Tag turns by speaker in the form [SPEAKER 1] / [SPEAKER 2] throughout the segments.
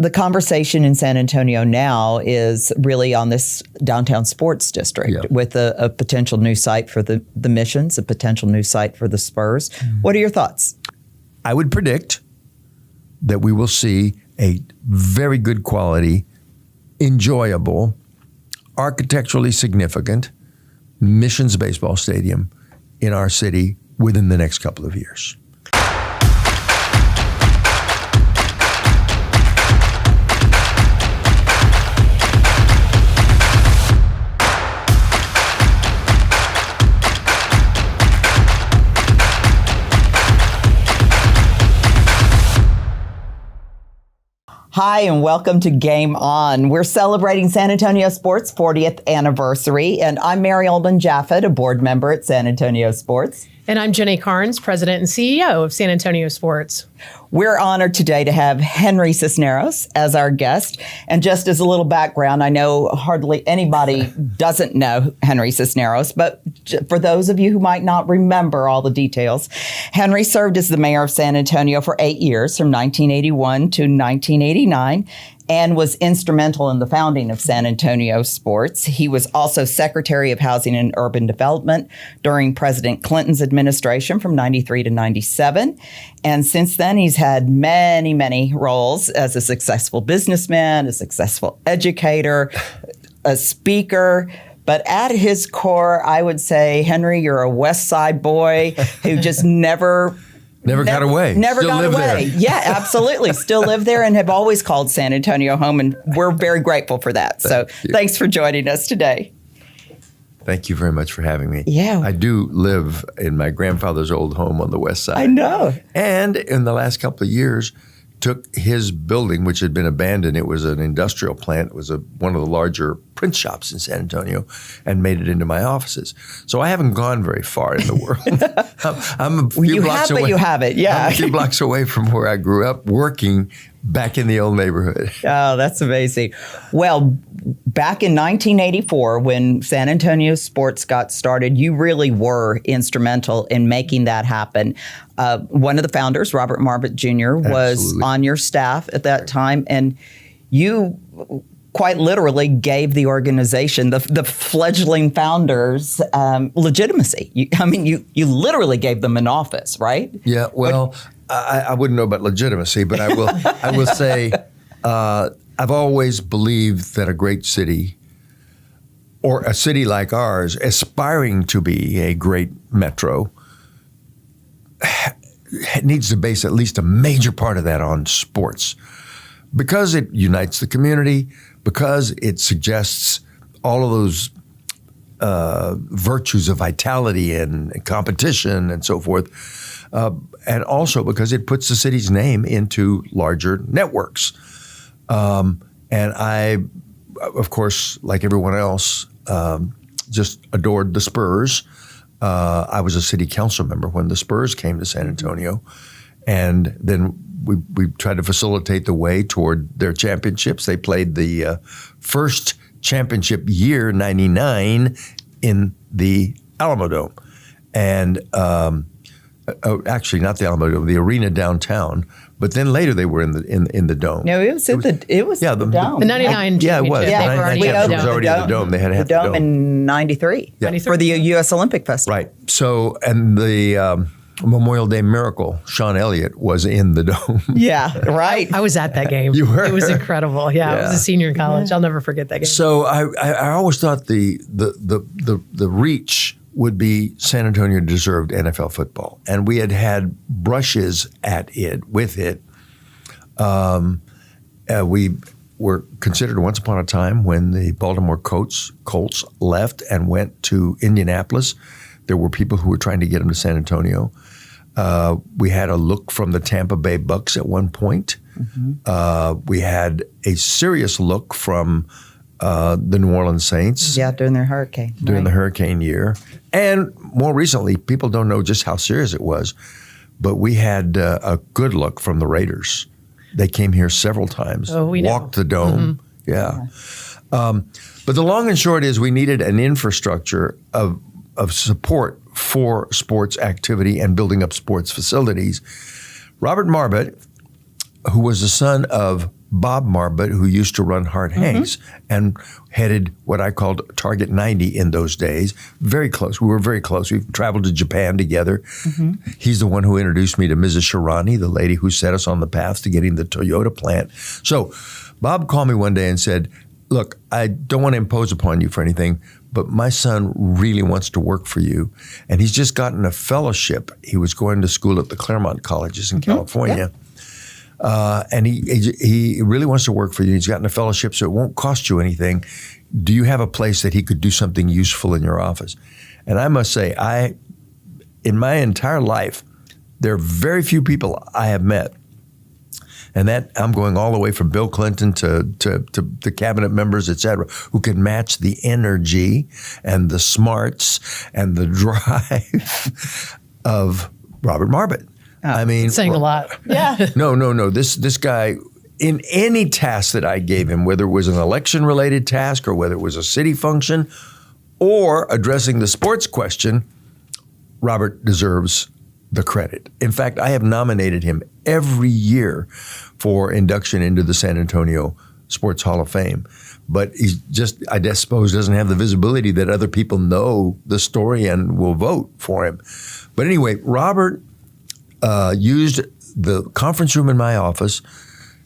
[SPEAKER 1] the conversation in San Antonio now is really on this downtown sports district with a potential new site for the Missions, a potential new site for the Spurs. What are your thoughts?
[SPEAKER 2] I would predict that we will see a very good quality, enjoyable, architecturally significant Missions baseball stadium in our city within the next couple of years.
[SPEAKER 1] Hi, and welcome to Game On. We're celebrating San Antonio Sports' 40th anniversary, and I'm Mary Ullmann Japhet, a board member at San Antonio Sports.
[SPEAKER 3] And I'm Jenny Carnes, President and CEO of San Antonio Sports.
[SPEAKER 1] We're honored today to have Henry Cisneros as our guest. And just as a little background, I know hardly anybody doesn't know Henry Cisneros, but for those of you who might not remember all the details, Henry served as the mayor of San Antonio for 8 years, from 1981 to 1989. And was instrumental in the founding of San Antonio Sports. He was also Secretary of Housing and Urban Development during President Clinton's administration from 93 to 97. And since then, he's had many, many roles as a successful businessman, a successful educator, a speaker. But at his core, I would say, Henry, you're a West Side boy who just never
[SPEAKER 2] got away.
[SPEAKER 1] Never
[SPEAKER 2] Still
[SPEAKER 1] got
[SPEAKER 2] live
[SPEAKER 1] away.
[SPEAKER 2] there.
[SPEAKER 1] Yeah, absolutely. Still live there and have always called San Antonio home, and we're very grateful for that. Thanks for joining us today.
[SPEAKER 2] Thank you very much for having me.
[SPEAKER 1] Yeah.
[SPEAKER 2] I do live in my grandfather's old home on the west side.
[SPEAKER 1] I know.
[SPEAKER 2] And in the last couple of years, took his building, which had been abandoned. It was an industrial plant. It was one of the larger print shops in San Antonio, and made it into my offices. So I haven't gone very far in the world. I'm a few blocks away.
[SPEAKER 1] But you have it, yeah.
[SPEAKER 2] I'm a few blocks away from where I grew up, working back in the old neighborhood.
[SPEAKER 1] Oh, that's amazing. Well, back in 1984, when San Antonio Sports got started, you really were instrumental in making that happen. One of the founders, Robert Marbut Jr., was
[SPEAKER 2] Absolutely.
[SPEAKER 1] on your staff at that time, and you quite literally gave the organization, the fledgling founders, legitimacy. You literally gave them an office, right?
[SPEAKER 2] Yeah, well, I wouldn't know about legitimacy, but I will say I've always believed that a great city, or a city like ours, aspiring to be a great metro, needs to base at least a major part of that on sports, because it unites the community, because it suggests all of those virtues of vitality and competition and so forth, and also because it puts the city's name into larger networks. And I, of course, like everyone else, just adored the Spurs. I was a city council member when the Spurs came to San Antonio, and then we tried to facilitate the way toward their championships. They played the first championship year, 99, in the Alamodome. And actually not the Alamodome, the arena downtown. But then later they were in the dome.
[SPEAKER 1] No, it was the dome.
[SPEAKER 3] The 99
[SPEAKER 2] Yeah, it was.
[SPEAKER 3] championship.
[SPEAKER 2] The 99
[SPEAKER 3] They were
[SPEAKER 2] championship was
[SPEAKER 3] already
[SPEAKER 2] already in the dome. They had to have the dome.
[SPEAKER 1] in 93 for the U.S. Olympic Festival.
[SPEAKER 2] Right. So, and the Memorial Day Miracle, Sean Elliott, was in the dome.
[SPEAKER 1] Yeah, right.
[SPEAKER 3] I was at that game.
[SPEAKER 2] You were?
[SPEAKER 3] It was incredible. Yeah, I was a senior in college. I'll never forget that game.
[SPEAKER 2] So I always thought the reach would be San Antonio deserved NFL football, and we had brushes at it with it. We were considered once upon a time when the Baltimore Colts left and went to Indianapolis. There were people who were trying to get them to San Antonio. We had a look from the Tampa Bay Bucks at one point. Mm-hmm. We had a serious look from the New Orleans Saints.
[SPEAKER 1] Yeah, during their hurricane.
[SPEAKER 2] During the hurricane year. And more recently, people don't know just how serious it was, but we had a good look from the Raiders. They came here several times, walked the dome. Mm-hmm. Yeah. But the long and short is we needed an infrastructure of support for sports activity and building up sports facilities. Robert Marbut, who was the son of Bob Marbut, who used to run Hart Hanks and headed what I called Target 90 in those days. Very close. We were very close. We traveled to Japan together. He's the one who introduced me to Mrs. Shirani, the lady who set us on the path to getting the Toyota plant. So Bob called me one day and said, look, I don't want to impose upon you for anything, but my son really wants to work for you. And he's just gotten a fellowship. He was going to school at the Claremont colleges in California. And he really wants to work for you. He's gotten a fellowship, so it won't cost you anything. Do you have a place that he could do something useful in your office? And I must say, in my entire life, there are very few people I have met, and that I'm going all the way from Bill Clinton to the cabinet members, et cetera, who can match the energy and the smarts and the drive of Robert Marbut. I mean,
[SPEAKER 3] saying a lot.
[SPEAKER 1] Yeah.
[SPEAKER 2] No. This guy, in any task that I gave him, whether it was an election-related task or whether it was a city function or addressing the sports question, Robert deserves the credit. In fact, I have nominated him every year for induction into the San Antonio Sports Hall of Fame. But he's just, I suppose, doesn't have the visibility that other people know the story and will vote for him. But anyway, Robert used the conference room in my office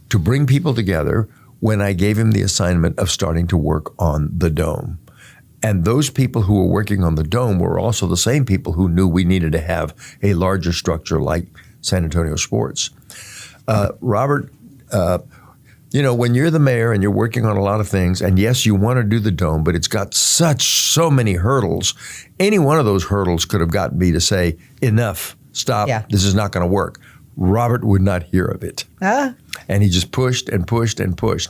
[SPEAKER 2] to bring people together when I gave him the assignment of starting to work on the Dome. And those people who were working on the Dome were also the same people who knew we needed to have a larger structure like San Antonio Sports. Robert, when you're the mayor and you're working on a lot of things, and yes, you want to do the Dome, but it's got so many hurdles. Any one of those hurdles could have gotten me to say, enough. Stop, This is not going to work. Robert would not hear of it. And he just pushed and pushed and pushed.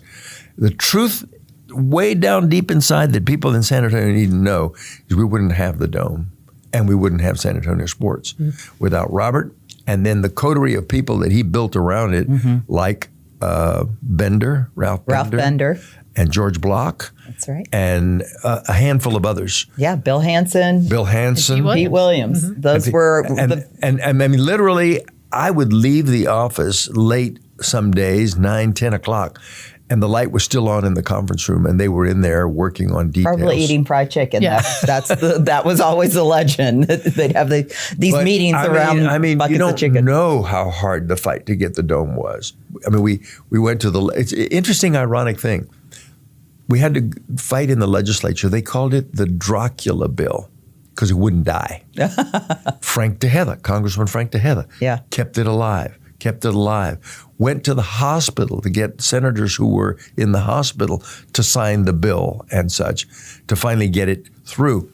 [SPEAKER 2] The truth way down deep inside that people in San Antonio need to know is we wouldn't have the Dome and we wouldn't have San Antonio Sports without Robert. And then the coterie of people that he built around it, like Ralph Bender, and George Block.
[SPEAKER 1] That's right.
[SPEAKER 2] And a handful of others.
[SPEAKER 1] Yeah, Bill Hansen, Pete Williams. Those were
[SPEAKER 2] and I mean, literally, I would leave the office late some days, 9, 10 o'clock, and the light was still on in the conference room, and they were in there working on details.
[SPEAKER 1] Probably eating fried chicken.
[SPEAKER 3] Yeah.
[SPEAKER 1] That was always a legend. They'd have these meetings around buckets of chicken.
[SPEAKER 2] You don't know how hard the fight to get the Dome was. I mean, we went to it's an interesting, ironic thing. We had to fight in the legislature. They called it the Dracula bill because it wouldn't die. Frank Tejeda, Congressman Frank Tejeda, kept it alive. Went to the hospital to get senators who were in the hospital to sign the bill and such to finally get it through.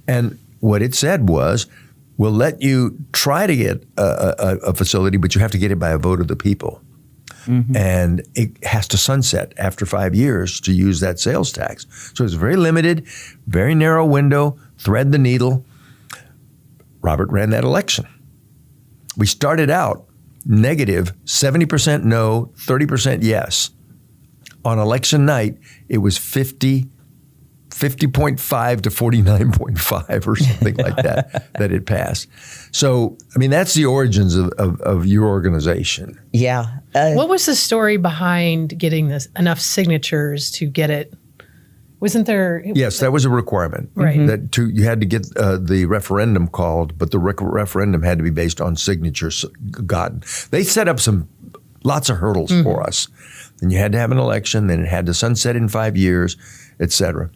[SPEAKER 2] And what it said was, we'll let you try to get a facility, but you have to get it by a vote of the people. And it has to sunset after 5 years to use that sales tax. So it's very limited, very narrow window, thread the needle. Robert ran that election. We started out negative 70% no, 30% yes. On election night, it was 50.5 to 49.5 or something like that it passed. So, I mean, that's the origins of your organization.
[SPEAKER 1] Yeah.
[SPEAKER 3] What was the story behind getting enough signatures to get it? Wasn't there?
[SPEAKER 2] Yes, that was a requirement.
[SPEAKER 3] Right.
[SPEAKER 2] That you had to get the referendum called, but the referendum had to be based on signatures gotten. They set up lots of hurdles for us. And you had to have an election, then it had to sunset in 5 years, et cetera.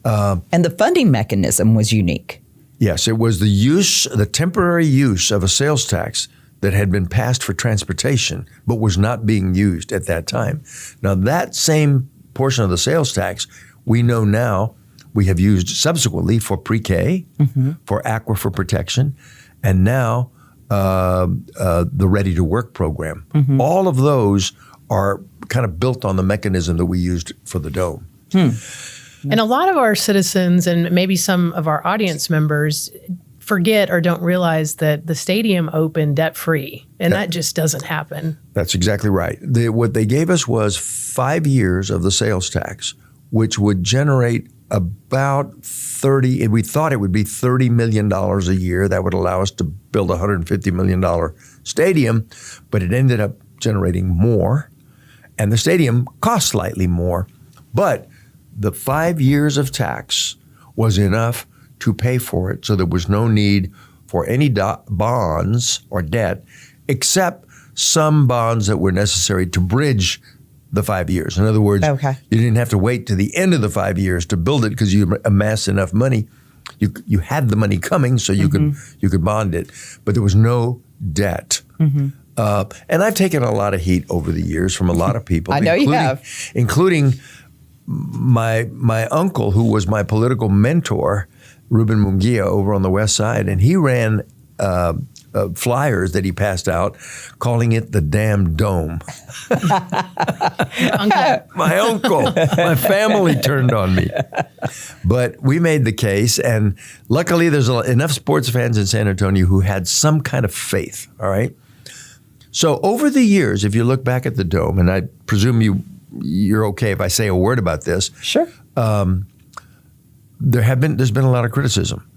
[SPEAKER 1] And the funding mechanism was unique.
[SPEAKER 2] Yes, it was the temporary use of a sales tax that had been passed for transportation, but was not being used at that time. Now, that same portion of the sales tax, we know now we have used subsequently for pre-K, for aquifer protection, and now the Ready to Work program. All of those are kind of built on the mechanism that we used for the Dome.
[SPEAKER 3] And a lot of our citizens and maybe some of our audience members forget or don't realize that the stadium opened debt-free, and that just doesn't happen.
[SPEAKER 2] That's exactly right. What they gave us was 5 years of the sales tax, which would generate about we thought it would be $30 million a year. That would allow us to build a $150 million stadium, but it ended up generating more. And the stadium cost slightly more, but the 5 years of tax was enough to pay for it, so there was no need for any bonds or debt, except some bonds that were necessary to bridge the 5 years. In other words, you didn't have to wait to the end of the 5 years to build it because you amassed enough money. You had the money coming, so you could bond it, but there was no debt. And I've taken a lot of heat over the years from a lot of people.
[SPEAKER 1] I know you have,
[SPEAKER 2] including my uncle, who was my political mentor, Ruben Munguia, over on the West Side, and he ran flyers that he passed out, calling it the damn dome. My uncle, my family turned on me. But we made the case, and luckily there's enough sports fans in San Antonio who had some kind of faith, all right? So over the years, if you look back at the dome, and I presume you're okay if I say a word about this.
[SPEAKER 1] Sure.
[SPEAKER 2] There's been a lot of criticism,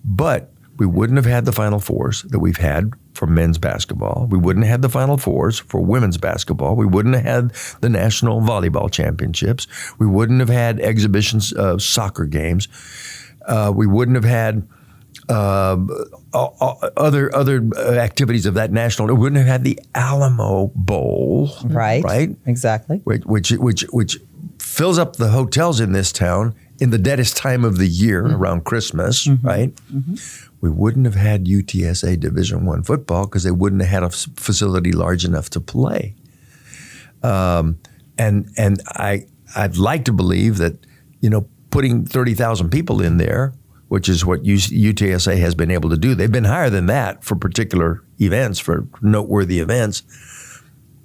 [SPEAKER 2] but we wouldn't have had the Final Fours that we've had for men's basketball. We wouldn't have had the Final Fours for women's basketball. We wouldn't have had the National Volleyball Championships. We wouldn't have had exhibitions of soccer games. We wouldn't have had other activities of that national. We wouldn't have had the Alamo Bowl, right?
[SPEAKER 1] Exactly.
[SPEAKER 2] Which fills up the hotels in this town in the deadest time of the year around Christmas, right? We wouldn't have had UTSA Division I football because they wouldn't have had a facility large enough to play. And I'd like to believe that, putting 30,000 people in there, which is what UTSA has been able to do. They've been higher than that for particular events, for noteworthy events,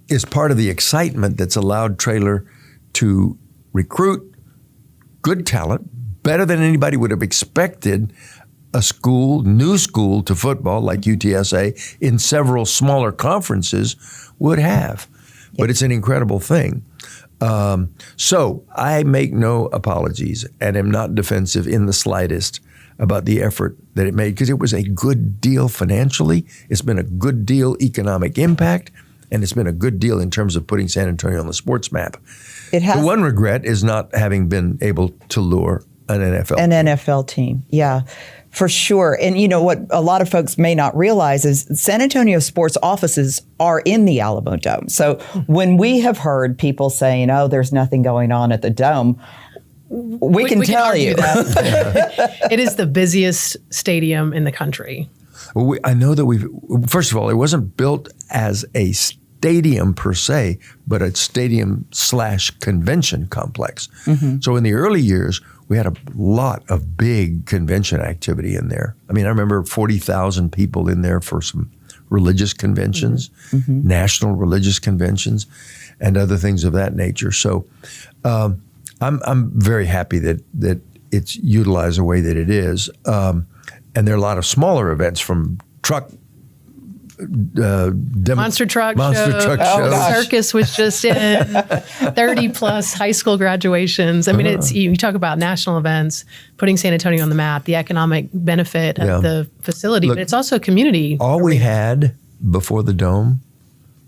[SPEAKER 2] is part of the excitement that's allowed Traylor to recruit good talent, better than anybody would have expected a new school to football like UTSA in several smaller conferences would have. But it's an incredible thing. So I make no apologies and am not defensive in the slightest about the effort that it made, because it was a good deal financially. It's been a good deal economic impact, and it's been a good deal in terms of putting San Antonio on the sports map. The one regret is not having been able to lure an NFL
[SPEAKER 1] team. Yeah, for sure. And what a lot of folks may not realize is San Antonio Sports offices are in the Alamodome. So when we have heard people saying, "Oh, there's nothing going on at the Dome," we can tell you
[SPEAKER 3] that it is the busiest stadium in the country.
[SPEAKER 2] Well, I know that first of all, it wasn't built as a stadium per se, but a stadium/convention complex. So in the early years, we had a lot of big convention activity in there. I mean, I remember 40,000 people in there for some religious conventions, national religious conventions, and other things of that nature. So I'm very happy that it's utilized the way that it is. And there are a lot of smaller events, from
[SPEAKER 3] monster truck show. Circus was just in 30 plus high school graduations. I mean, you talk about national events, putting San Antonio on the map, the economic benefit of the facility, but it's also a community.
[SPEAKER 2] All we had before the Dome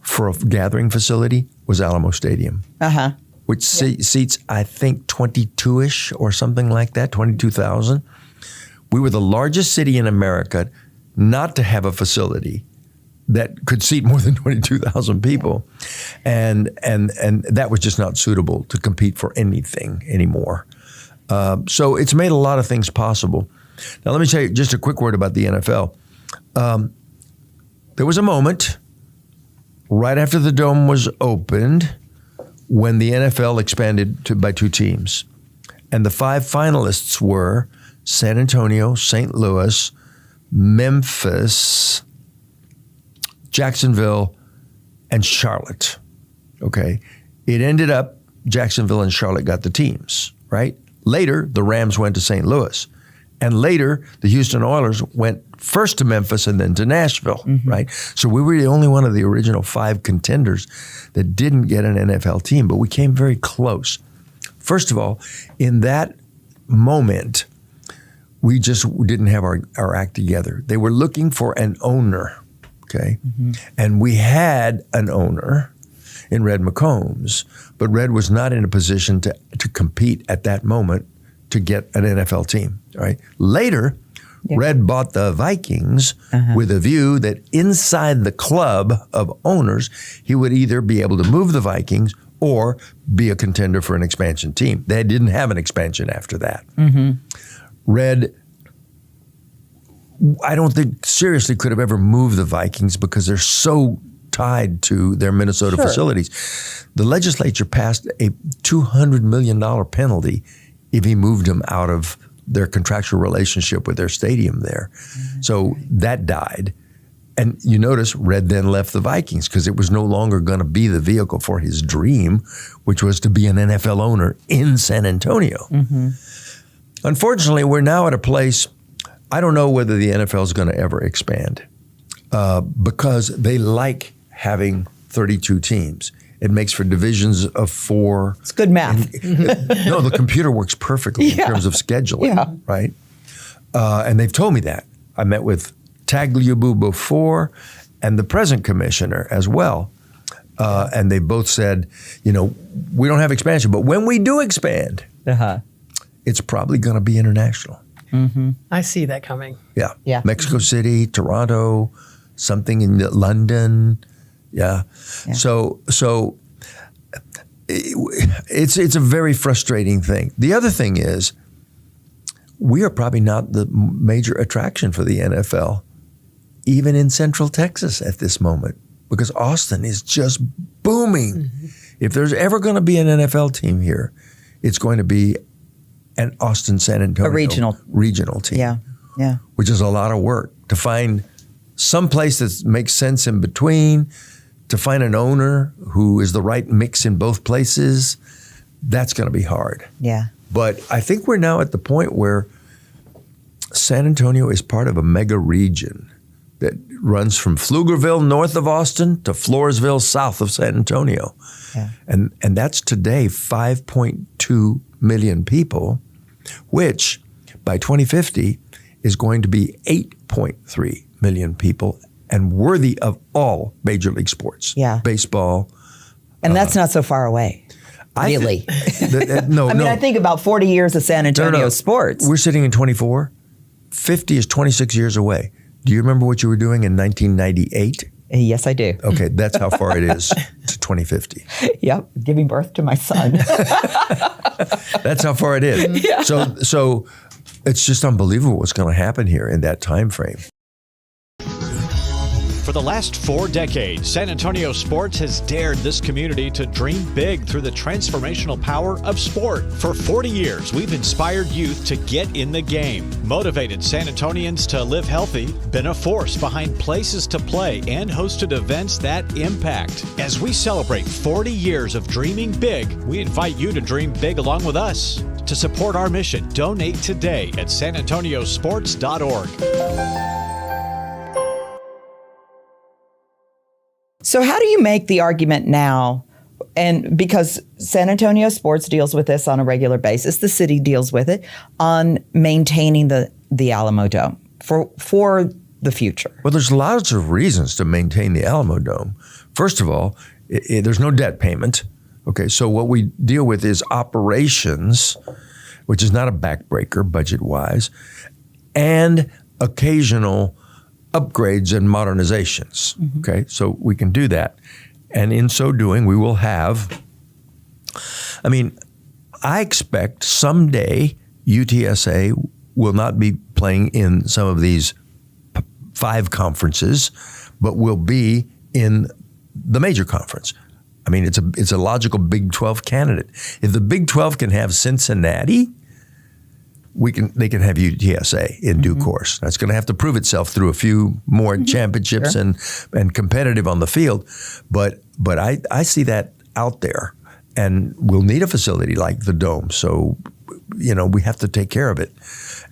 [SPEAKER 2] for a gathering facility was Alamo Stadium. Which seats, I think, 22-ish or something like that, 22,000. We were the largest city in America not to have a facility that could seat more than 22,000 people. And that was just not suitable to compete for anything anymore. So it's made a lot of things possible. Now, let me tell you just a quick word about the NFL. There was a moment right after the Dome was opened when the NFL expanded by 2 teams. And the 5 finalists were San Antonio, St. Louis, Memphis, Jacksonville, and Charlotte. Okay. It ended up Jacksonville and Charlotte got the teams, right? Later, the Rams went to St. Louis. And later, the Houston Oilers went first to Memphis and then to Nashville, right? So we were the only one of the original 5 contenders that didn't get an NFL team, but we came very close. First of all, in that moment, we just didn't have our act together. They were looking for an owner, okay? And we had an owner in Red McCombs, but Red was not in a position to compete at that moment to get an NFL team. Right? Later, Red bought the Vikings with a view that inside the club of owners, he would either be able to move the Vikings or be a contender for an expansion team. They didn't have an expansion after that. Red, I don't think seriously could have ever moved the Vikings because they're so tied to their Minnesota facilities. The legislature passed a $200 million penalty if he moved them out of their contractual relationship with their stadium there. So that died. And you notice Red then left the Vikings because it was no longer going to be the vehicle for his dream, which was to be an NFL owner in San Antonio. Unfortunately, we're now at a place, I don't know whether the NFL is going to ever expand because they like having 32 teams. It makes for divisions of 4.
[SPEAKER 1] It's good math.
[SPEAKER 2] No, the computer works perfectly in terms of scheduling, right? And they've told me that. I met with Tagliabue before and the present commissioner as well. And they both said, you know, we don't have expansion, but when we do expand, it's probably going to be international.
[SPEAKER 3] I see that coming.
[SPEAKER 2] Yeah. Mexico City, Toronto, something in London. Yeah. So it's a very frustrating thing. The other thing is we are probably not the major attraction for the NFL, even in Central Texas at this moment, because Austin is just booming. If there's ever going to be an NFL team here, it's going to be an Austin, San Antonio regional team. Yeah. Which is a lot of work to find some place that makes sense in between, to find an owner who is the right mix in both places. That's going to be hard.
[SPEAKER 1] Yeah.
[SPEAKER 2] But I think we're now at the point where San Antonio is part of a mega region that runs from Pflugerville north of Austin to Floresville south of San Antonio. And that's today 5.2 million people, which by 2050 is going to be 8.3 million people and worthy of all major league sports. Baseball.
[SPEAKER 1] And that's not so far away. Really?
[SPEAKER 2] No.
[SPEAKER 1] I think about 40 years of San Antonio sports.
[SPEAKER 2] We're sitting in 24. 50 is 26 years away. Do you remember what you were doing in 1998?
[SPEAKER 1] Yes, I do.
[SPEAKER 2] Okay, that's how far it is to 2050.
[SPEAKER 1] Yep, giving birth to my son.
[SPEAKER 2] That's how far it is. So it's just unbelievable what's going to happen here in that time frame.
[SPEAKER 4] For the last 4 decades, San Antonio Sports has dared this community to dream big through the transformational power of sport. For 40 years, we've inspired youth to get in the game, motivated San Antonians to live healthy, been a force behind places to play, and hosted events that impact. As we celebrate 40 years of dreaming big, we invite you to dream big along with us. To support our mission, donate today at SanAntonioSports.org.
[SPEAKER 1] So how do you make the argument now? And because San Antonio Sports deals with this on a regular basis, the city deals with it on maintaining the Alamodome for the future.
[SPEAKER 2] Well, there's lots of reasons to maintain the Alamodome. First of all, there's no debt payment. Okay, so what we deal with is operations, which is not a backbreaker budget-wise, and occasional upgrades and modernizations. Okay, so we can do that. And in so doing, we will have, I expect someday UTSA will not be playing in some of these 5 conferences, but will be in the major conference. It's a logical Big 12 candidate. If the Big 12 can have Cincinnati, they can have UTSA in due course. That's going to have to prove itself through a few more championships and competitive on the field. But I see that out there, and we'll need a facility like the Dome. So, we have to take care of it,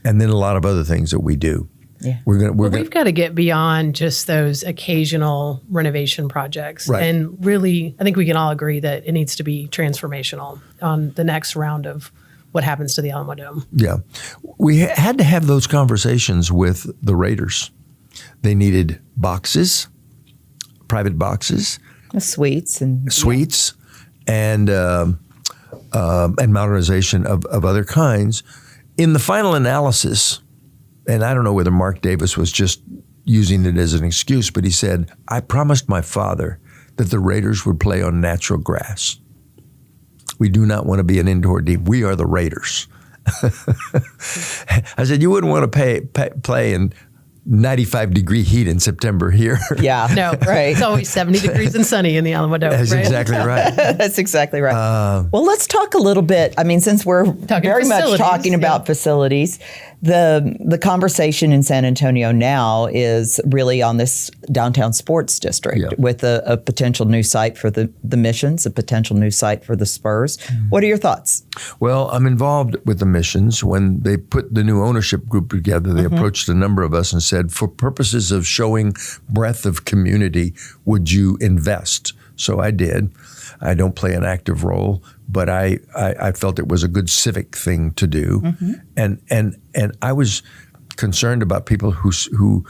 [SPEAKER 2] and then a lot of other things that we do.
[SPEAKER 1] Yeah.
[SPEAKER 3] We've got to get beyond just those occasional renovation projects.
[SPEAKER 2] Right.
[SPEAKER 3] And really, I think we can all agree that it needs to be transformational on the next round of what happens to the Alamodome.
[SPEAKER 2] Yeah. We had to have those conversations with the Raiders. They needed boxes, private boxes.
[SPEAKER 1] Suites and
[SPEAKER 2] modernization of other kinds. In the final analysis, and I don't know whether Mark Davis was just using it as an excuse, but he said, I promised my father that the Raiders would play on natural grass. We do not want to be an indoor team. We are the Raiders. I said, you wouldn't want to play in 95-degree heat in September here.
[SPEAKER 1] Yeah.
[SPEAKER 3] No, right. It's always 70 degrees and sunny in the Alamodome.
[SPEAKER 2] That's
[SPEAKER 3] right?
[SPEAKER 2] exactly right.
[SPEAKER 1] That's exactly right. Well, let's talk a little bit. I mean, since we're very much talking about facilities, the conversation in San Antonio now is really on this downtown sports district with a potential new site for the Missions, a potential new site for the Spurs. What are your thoughts?
[SPEAKER 2] Well, I'm involved with the Missions. When they put the new ownership group together, they approached a number of us and said, for purposes of showing breadth of community, would you invest? So I did. I don't play an active role, but I felt it was a good civic thing to do. And I was concerned about people who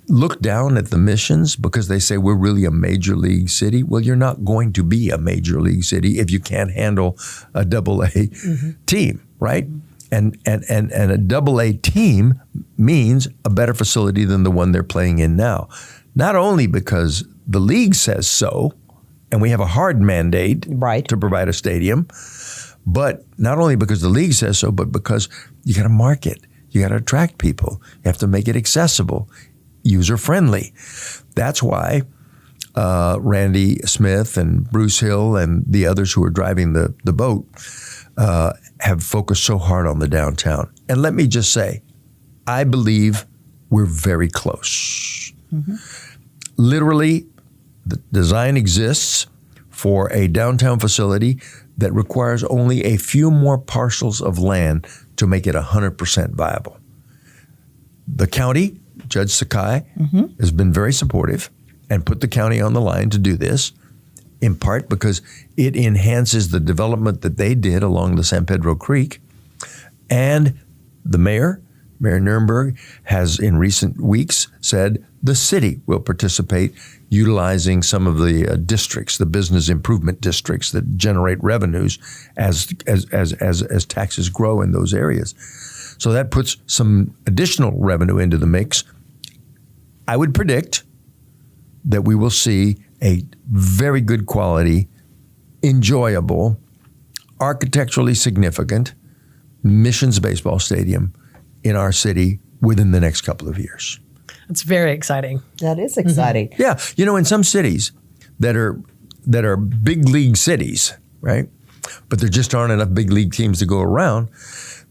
[SPEAKER 2] look down at the Missions because they say we're really a major league city. Well, you're not going to be a major league city if you can't handle a AA team, right? And a AA team means a better facility than the one they're playing in now. Not only because the league says so, and we have a hard mandate to provide a stadium, but not only because the league says so, but because you got to market, you got to attract people, you have to make it accessible, user-friendly. That's why Randy Smith and Bruce Hill and the others who are driving the boat have focused so hard on the downtown. And let me just say, I believe we're very close. Literally, the design exists for a downtown facility that requires only a few more parcels of land to make it 100% viable. The county, Judge Sakai, has been very supportive and put the county on the line to do this, in part because it enhances the development that they did along the San Pedro Creek. And the Mayor Nirenberg, has in recent weeks said the city will participate utilizing some of the districts, the business improvement districts that generate revenues as taxes grow in those areas. So that puts some additional revenue into the mix. I would predict that we will see a very good quality, enjoyable, architecturally significant Missions baseball stadium in our city within the next couple of years.
[SPEAKER 3] It's very exciting.
[SPEAKER 1] That is exciting.
[SPEAKER 2] Yeah. You know, in some cities that are big league cities, right? But there just aren't enough big league teams to go around.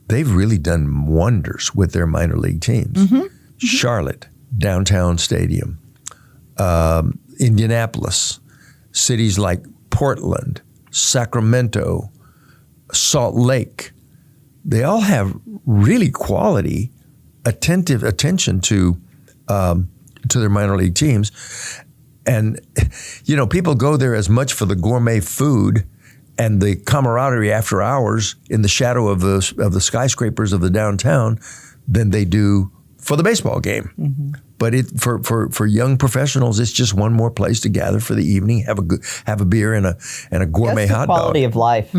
[SPEAKER 2] They've really done wonders with their minor league teams. Charlotte, downtown stadium, Indianapolis, cities like Portland, Sacramento, Salt Lake, they all have really quality, attention to their minor league teams. And, you know, people go there as much for the gourmet food and the camaraderie after hours in the shadow of the skyscrapers of the downtown than they do for the baseball game. But for young professionals, it's just one more place to gather for the evening, have a beer and a gourmet hot dog.
[SPEAKER 1] Quality of life.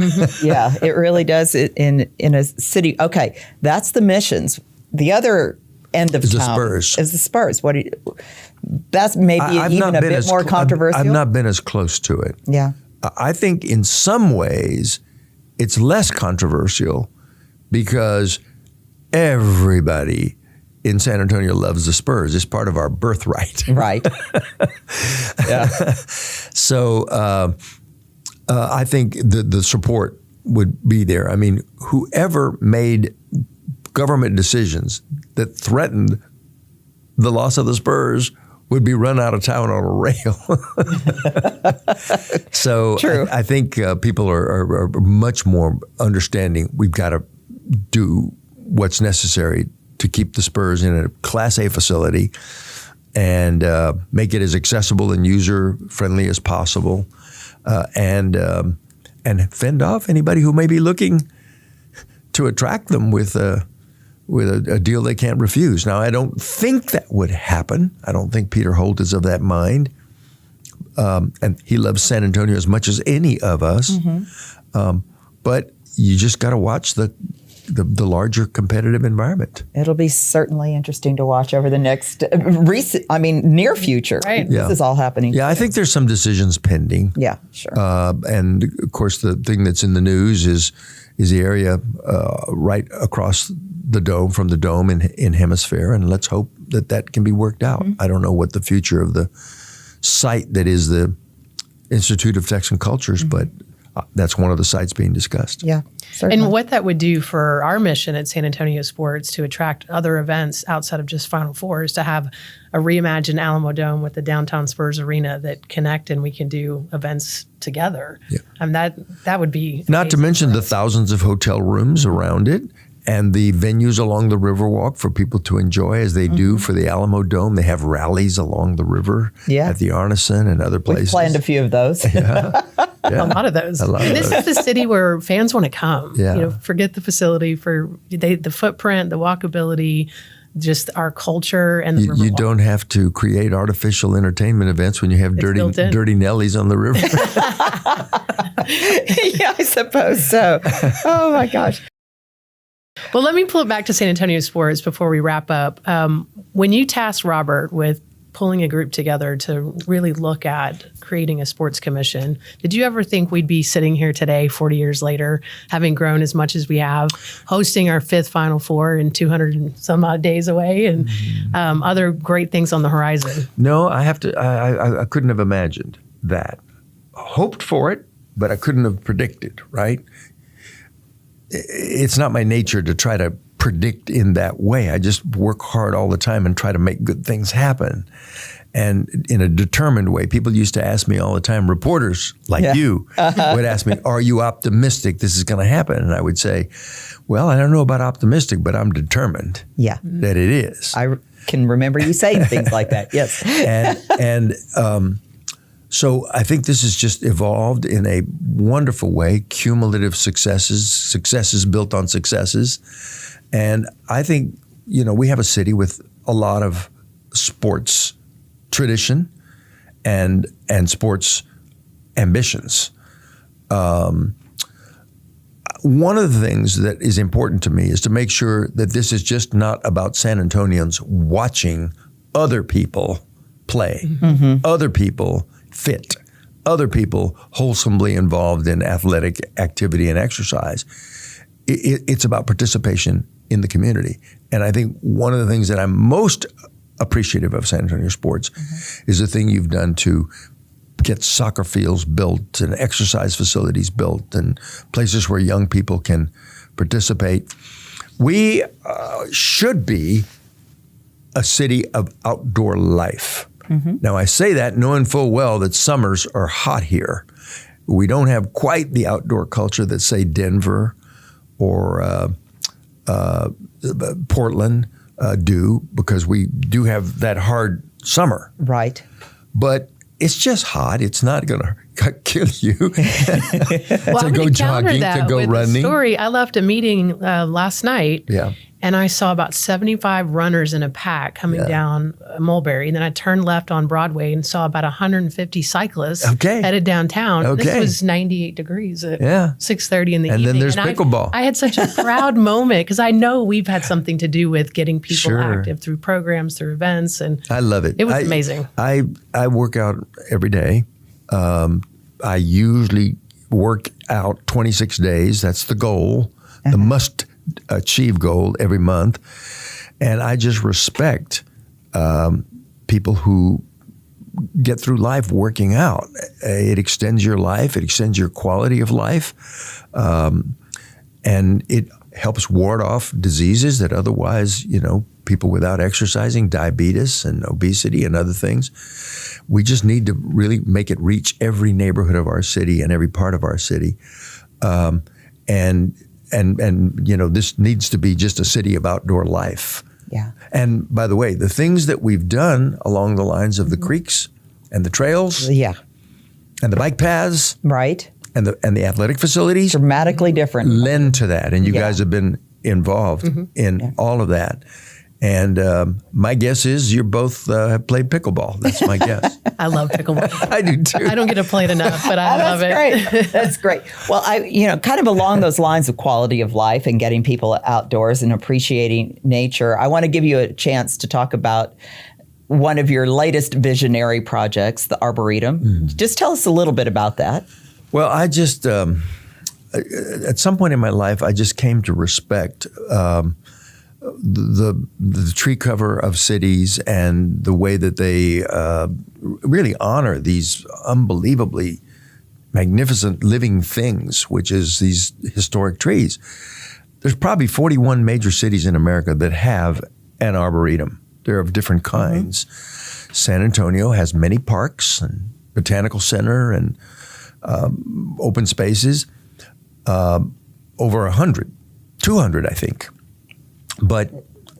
[SPEAKER 1] Yeah, it really does. In a city. Okay, that's the Missions. The other end of town is the Spurs. That's maybe even a bit more controversial.
[SPEAKER 2] I've not been as close to it.
[SPEAKER 1] Yeah,
[SPEAKER 2] I think in some ways it's less controversial because everybody in San Antonio loves the Spurs. It's part of our birthright.
[SPEAKER 1] Right. Yeah.
[SPEAKER 2] So I think the support would be there. I mean, whoever made government decisions that threatened the loss of the Spurs would be run out of town on a rail. So true. I think people are much more understanding. We've got to do what's necessary to keep the Spurs in a Class A facility and make it as accessible and user-friendly as possible, and fend off anybody who may be looking to attract them with a deal they can't refuse. Now, I don't think that would happen. I don't think Peter Holt is of that mind. and he loves San Antonio as much as any of us. But you just got to watch the larger competitive environment.
[SPEAKER 1] It'll be certainly interesting to watch over the next near future.
[SPEAKER 3] Right.
[SPEAKER 1] This is all happening.
[SPEAKER 2] Yeah, I think there's some decisions pending.
[SPEAKER 1] Yeah, sure.
[SPEAKER 2] And of course, the thing that's in the news is the area right across the dome from the dome in Hemisphere, and let's hope that can be worked out. I don't know what the future of the site that is the Institute of Texan Cultures, but that's one of the sites being discussed.
[SPEAKER 1] Yeah, certainly.
[SPEAKER 3] And what that would do for our mission at San Antonio Sports to attract other events outside of just Final Four is to have a reimagined Alamodome with the downtown Spurs arena that connect, and we can do events together.
[SPEAKER 2] Yeah.
[SPEAKER 3] And that would be
[SPEAKER 2] Not to mention the thousands of hotel rooms around it and the venues along the Riverwalk for people to enjoy as they do for the Alamodome. They have rallies along the river at the Arneson and other places.
[SPEAKER 1] We've planned a few of those.
[SPEAKER 3] a lot of those. This is the city where fans want to come.
[SPEAKER 2] Yeah.
[SPEAKER 3] Forget the facility the footprint, the walkability, just our culture and the
[SPEAKER 2] You don't have to create artificial entertainment events when you have dirty Nellies on the river.
[SPEAKER 1] Yeah, I suppose so. Oh my gosh.
[SPEAKER 3] Well, let me pull it back to San Antonio Sports before we wrap up. When you tasked Robert with pulling a group together to really look at creating a sports commission, did you ever think we'd be sitting here today, 40 years later, having grown as much as we have, hosting our 5th Final Four in 200 and some odd days away, and other great things on the horizon?
[SPEAKER 2] No, I couldn't have imagined that. Hoped for it, but I couldn't have predicted, right? It's not my nature to try to predict in that way. I just work hard all the time and try to make good things happen. And in a determined way. People used to ask me all the time, reporters like you would ask me, are you optimistic this is going to happen? And I would say, well, I don't know about optimistic, but I'm determined that it is.
[SPEAKER 1] I can remember you saying things like that, yes.
[SPEAKER 2] So I think this has just evolved in a wonderful way, cumulative successes built on successes. And I think, we have a city with a lot of sports tradition and sports ambitions. One of the things that is important to me is to make sure that this is just not about San Antonians watching other people play, other people fit, other people wholesomely involved in athletic activity and exercise. It's about participation in the community. And I think one of the things that I'm most appreciative of San Antonio Sports is the thing you've done to get soccer fields built and exercise facilities built and places where young people can participate. We should be a city of outdoor life. Now, I say that knowing full well that summers are hot here. We don't have quite the outdoor culture that, say, Denver or Portland do, because we do have that hard summer.
[SPEAKER 1] Right.
[SPEAKER 2] But it's just hot. It's not going to kill you to go jogging, to go running.
[SPEAKER 3] Story. I left a meeting last night. And I saw about 75 runners in a pack coming down Mulberry. And then I turned left on Broadway and saw about 150 cyclists headed downtown. This was 98 degrees at 6:30 in the evening.
[SPEAKER 2] And then there's pickleball.
[SPEAKER 3] I had such a proud moment because I know we've had something to do with getting people active through programs, through events. And
[SPEAKER 2] I love it.
[SPEAKER 3] It was amazing.
[SPEAKER 2] I work out every day. I usually work out 26 days. That's the goal, the must-achieve goal every month. And I just respect people who get through life working out. It extends your life. It extends your quality of life. And it helps ward off diseases that otherwise, people without exercising, diabetes and obesity and other things. We just need to really make it reach every neighborhood of our city and every part of our city. And this needs to be just a city of outdoor life.
[SPEAKER 1] Yeah.
[SPEAKER 2] And by the way, the things that we've done along the lines of the creeks and the trails, and the bike paths,
[SPEAKER 1] right,
[SPEAKER 2] and the athletic facilities,
[SPEAKER 1] dramatically different,
[SPEAKER 2] lend to that. And you guys have been involved in all of that. And my guess is you both have played pickleball. That's my guess.
[SPEAKER 3] I love pickleball.
[SPEAKER 2] I do too.
[SPEAKER 3] I don't get to play it enough, but I love it.
[SPEAKER 1] Great. That's great. Well, kind of along those lines of quality of life and getting people outdoors and appreciating nature, I want to give you a chance to talk about one of your latest visionary projects, the Arboretum. Just tell us a little bit about that.
[SPEAKER 2] Well, I just, at some point in my life, I just came to respect the tree cover of cities and the way that they really honor these unbelievably magnificent living things, which is these historic trees. There's probably 41 major cities in America that have an arboretum. They're of different kinds. San Antonio has many parks and botanical center and open spaces, over 100, 200, I think. But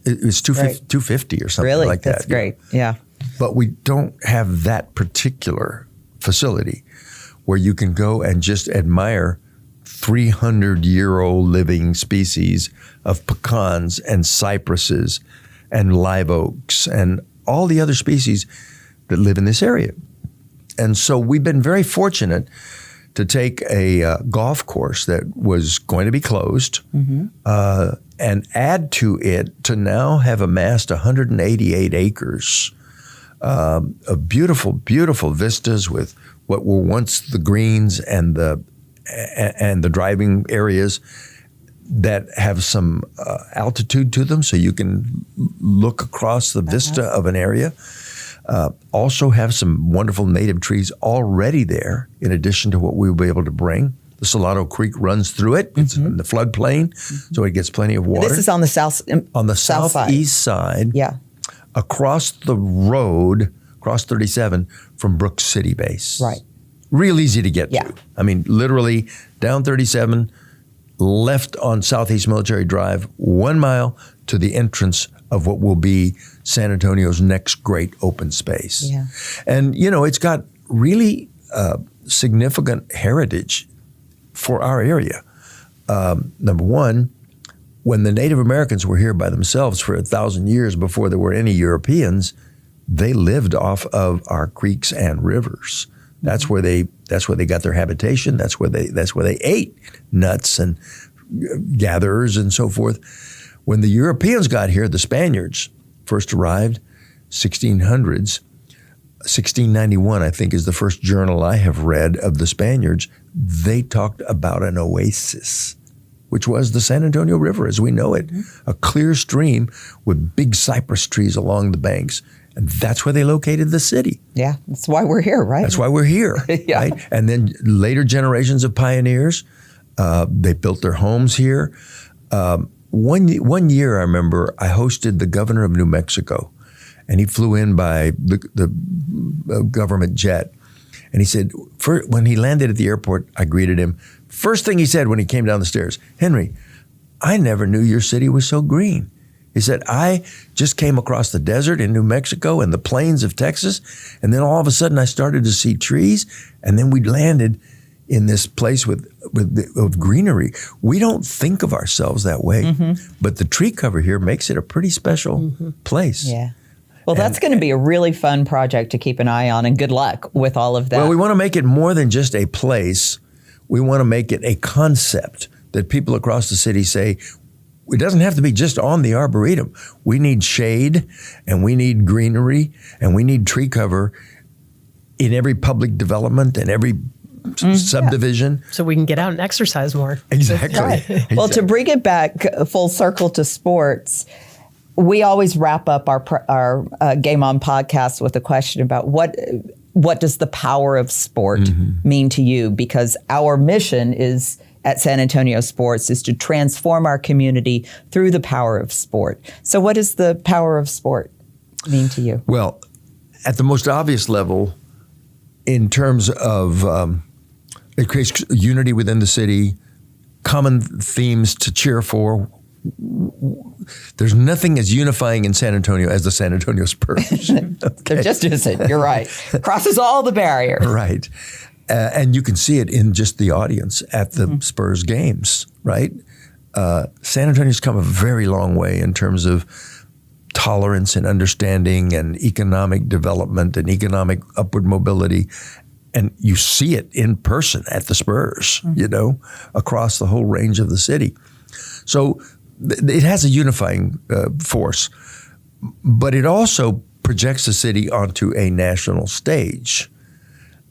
[SPEAKER 2] it's 250 or something like that.
[SPEAKER 1] That's great. Yeah.
[SPEAKER 2] But we don't have that particular facility where you can go and just admire 300-year-old living species of pecans and cypresses and live oaks and all the other species that live in this area. And so we've been very fortunate to take a golf course that was going to be closed and add to it to now have amassed 188 acres of beautiful, beautiful vistas with what were once the greens and the driving areas that have some altitude to them, so you can look across the vista of an area. Also have some wonderful native trees already there, in addition to what we will be able to bring. The Salado Creek runs through it. It's in the floodplain, so it gets plenty of water.
[SPEAKER 1] This is on the
[SPEAKER 2] southeast side.
[SPEAKER 1] Yeah.
[SPEAKER 2] Across the road, across 37 from Brooks City Base.
[SPEAKER 1] Right.
[SPEAKER 2] Real easy to get to. I mean, literally down 37, left on Southeast Military Drive, 1 mile to the entrance of what will be San Antonio's next great open space.
[SPEAKER 1] Yeah.
[SPEAKER 2] And, it's got really significant heritage for our area. Number one, when the Native Americans were here by themselves for 1,000 years before there were any Europeans, they lived off of our creeks and rivers. That's where they got their habitation. That's where they ate nuts and gatherers and so forth. When the Europeans got here, the Spaniards first arrived, 1600s. 1691, I think, is the first journal I have read of the Spaniards. They talked about an oasis, which was the San Antonio River as we know it, a clear stream with big cypress trees along the banks. And that's where they located the city.
[SPEAKER 1] Yeah, that's why we're here, right?
[SPEAKER 2] That's why we're here, right? And then later generations of pioneers, they built their homes here. One year, I remember, I hosted the governor of New Mexico, and he flew in by the government jet. And he said, when he landed at the airport, I greeted him. First thing he said when he came down the stairs, "Henry, I never knew your city was so green." He said, "I just came across the desert in New Mexico and the plains of Texas, and then all of a sudden I started to see trees, and then we landed in this place with greenery." We don't think of ourselves that way, but the tree cover here makes it a pretty special place.
[SPEAKER 1] Yeah. Well, that's going to be a really fun project to keep an eye on, and good luck with all of that.
[SPEAKER 2] Well, we want to make it more than just a place. We want to make it a concept that people across the city say, it doesn't have to be just on the Arboretum. We need shade, and we need greenery, and we need tree cover in every public development and every subdivision.
[SPEAKER 3] So we can get out and exercise more.
[SPEAKER 2] Exactly.
[SPEAKER 1] Right. Well, to bring it back full circle to sports, we always wrap up our Game On podcast with a question about what does the power of sport mean to you? Because our mission is at San Antonio Sports is to transform our community through the power of sport. So what does the power of sport mean to you?
[SPEAKER 2] Well, at the most obvious level, in terms of it creates unity within the city, common themes to cheer for. There's nothing as unifying in San Antonio as the San Antonio Spurs.
[SPEAKER 1] There just isn't. You're right. Crosses all the barriers.
[SPEAKER 2] Right. And you can see it in just the audience at the Spurs games, right? San Antonio's come a very long way in terms of tolerance and understanding and economic development and economic upward mobility. And you see it in person at the Spurs, across the whole range of the city. So it has a unifying force, but it also projects the city onto a national stage.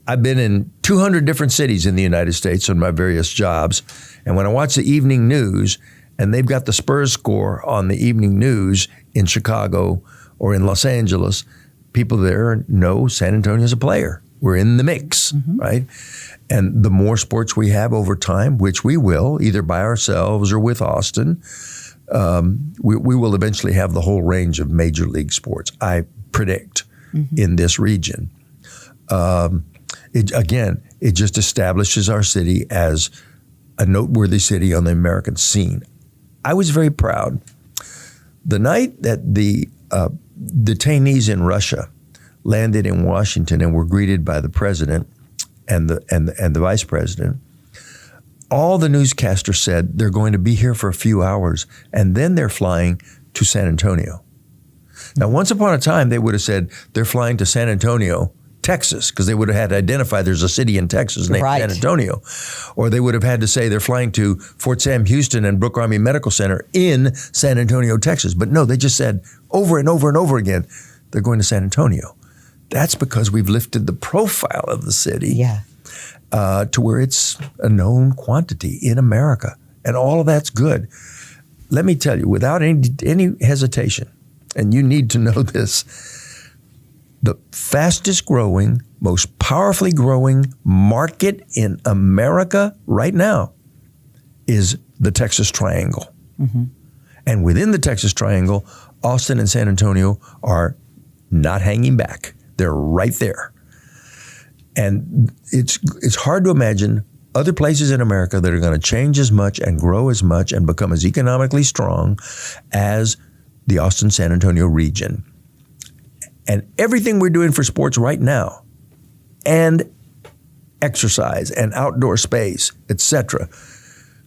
[SPEAKER 2] I've been in 200 different cities in the United States on my various jobs, and when I watch the evening news and they've got the Spurs score on the evening news in Chicago or in Los Angeles, people there know San Antonio's a player. We're in the mix, right? And the more sports we have over time, which we will, either by ourselves or with Austin, we will eventually have the whole range of major league sports, I predict, in this region. It just establishes our city as a noteworthy city on the American scene. I was very proud. The night that the detainees in Russia landed in Washington and were greeted by the president and the vice president, all the newscasters said they're going to be here for a few hours and then they're flying to San Antonio. Now, once upon a time, they would have said they're flying to San Antonio, Texas, because they would have had to identify there's a city in Texas named San Antonio. Or they would have had to say they're flying to Fort Sam Houston and Brooke Army Medical Center in San Antonio, Texas. But no, they just said over and over and over again, they're going to San Antonio. That's because we've lifted the profile of the city to where it's a known quantity in America. And all of that's good. Let me tell you, without any hesitation, and you need to know this, the fastest growing, most powerfully growing market in America right now is the Texas Triangle. And within the Texas Triangle, Austin and San Antonio are not hanging back. They're right there. And it's hard to imagine other places in America that are going to change as much and grow as much and become as economically strong as the Austin-San Antonio region. And everything we're doing for sports right now, and exercise and outdoor space, etc.,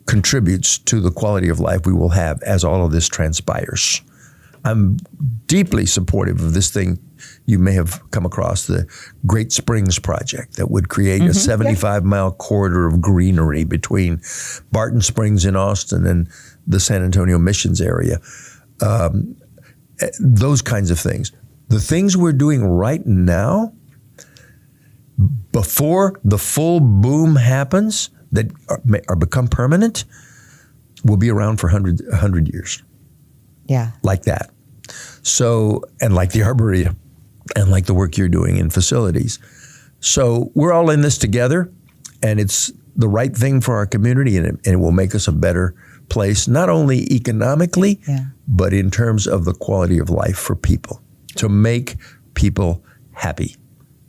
[SPEAKER 2] contributes to the quality of life we will have as all of this transpires. I'm deeply supportive of this thing. You may have come across the Great Springs Project that would create a 75-mile corridor of greenery between Barton Springs in Austin and the San Antonio Missions area. Those kinds of things. The things we're doing right now, before the full boom happens, that are become permanent, will be around for 100 years.
[SPEAKER 1] Yeah.
[SPEAKER 2] Like that. So, and like the Arboretum, and like the work you're doing in facilities. So we're all in this together, and it's the right thing for our community, and it will make us a better place, not only economically, but in terms of the quality of life for people, to make people happy.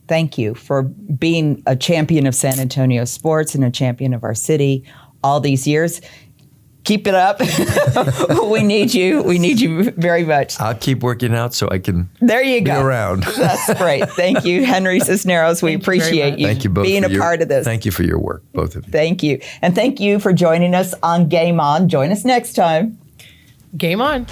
[SPEAKER 1] Thank you for being a champion of San Antonio sports and a champion of our city all these years. Keep it up. We need you. We need you very much.
[SPEAKER 2] I'll keep working out so I can
[SPEAKER 1] be
[SPEAKER 2] around.
[SPEAKER 1] That's great. Thank you, Henry Cisneros. We appreciate you,
[SPEAKER 2] thank you both
[SPEAKER 1] being a part of this.
[SPEAKER 2] Thank you for your work, both of you.
[SPEAKER 1] Thank you. And thank you for joining us on Game On. Join us next time.
[SPEAKER 3] Game on.